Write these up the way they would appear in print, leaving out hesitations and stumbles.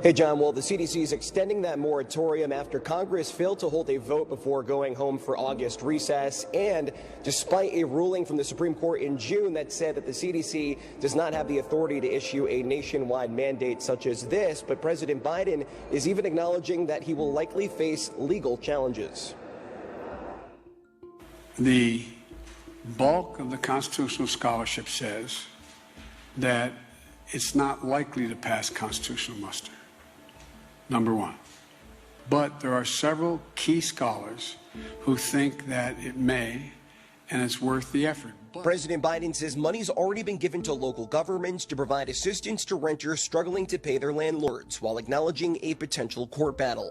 Hey, John. Well, the CDC is extending that moratorium after Congress failed to hold a vote before going home for August recess. And despite a ruling from the Supreme Court in June that said that the CDC does not have the authority to issue a nationwide mandate such as this, but President Biden is even acknowledging that he will likely face legal challenges. The bulk of the constitutional scholarship says that it's not likely to pass constitutional muster. Number one. But there are several key scholars who think that it may, and it's worth the effort. President Biden says money's already been given to local governments to provide assistance to renters struggling to pay their landlords while acknowledging a potential court battle.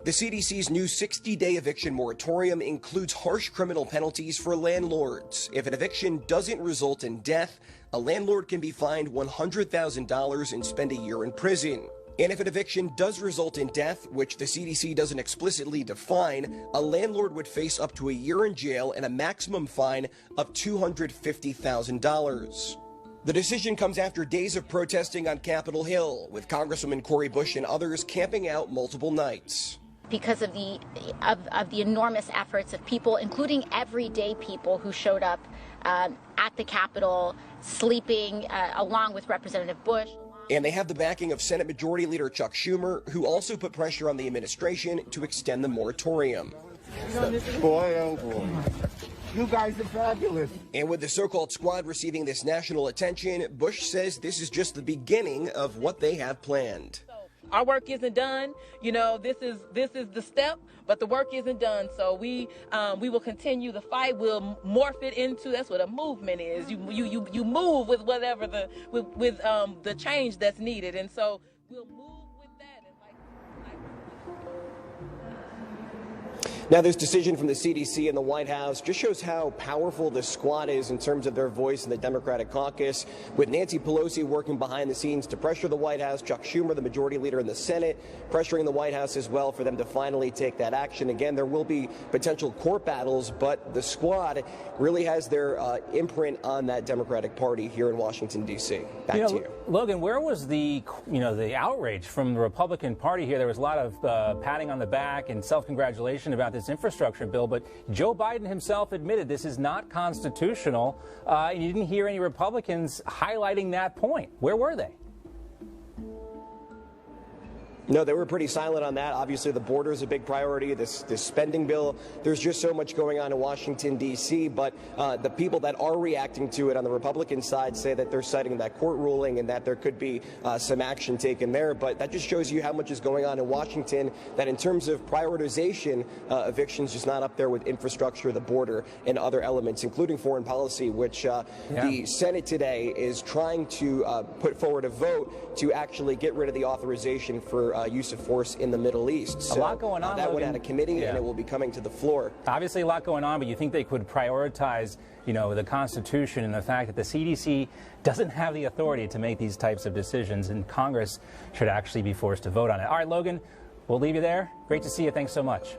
The CDC's new 60-day eviction moratorium includes harsh criminal penalties for landlords. If an eviction doesn't result in death, a landlord can be fined $100,000 and spend a year in prison. And if an eviction does result in death, which the CDC doesn't explicitly define, a landlord would face up to a year in jail and a maximum fine of $250,000. The decision comes after days of protesting on Capitol Hill, with Congresswoman Cori Bush and others camping out multiple nights. Because of the enormous efforts of people, including everyday people who showed up at the Capitol, sleeping along with Representative Bush. And they have the backing of Senate Majority Leader Chuck Schumer, who also put pressure on the administration to extend the moratorium. Boy, oh boy. You guys are fabulous. And with the so-called squad receiving this national attention, Bush says this is just the beginning of what they have planned. Our work isn't done. You know, this is the step, but the work isn't done. So we will continue the fight. We'll morph it into, that's what a movement is. You move with whatever with the change that's needed, and so we'll move with that. Now, this decision from the CDC and the White House just shows how powerful the squad is in terms of their voice in the Democratic caucus, with Nancy Pelosi working behind the scenes to pressure the White House, Chuck Schumer, the majority leader in the Senate, pressuring the White House as well for them to finally take that action. Again, there will be potential court battles, but the squad really has their imprint on that Democratic Party here in Washington, D.C. Back to you. Logan, where was the outrage from the Republican Party here? There was a lot of patting on the back and self-congratulation about this infrastructure bill, but Joe Biden himself admitted this is not constitutional, and you didn't hear any Republicans highlighting that point. Where were they? No, they were pretty silent on that. Obviously, the border is a big priority, this spending bill. There's just so much going on in Washington, D.C., but the people that are reacting to it on the Republican side say that they're citing that court ruling and that there could be some action taken there. But that just shows you how much is going on in Washington, that in terms of prioritization, eviction's just not up there with infrastructure, the border, and other elements, including foreign policy, which the Senate today is trying to put forward a vote to actually get rid of the authorization for use of force in the Middle East. So a lot going on. That went out of committee, and it will be coming to the floor. Obviously a lot going on, but you think they could prioritize, the Constitution and the fact that the CDC doesn't have the authority to make these types of decisions, and Congress should actually be forced to vote on it. All right, Logan, we'll leave you there. Great to see you. Thanks so much.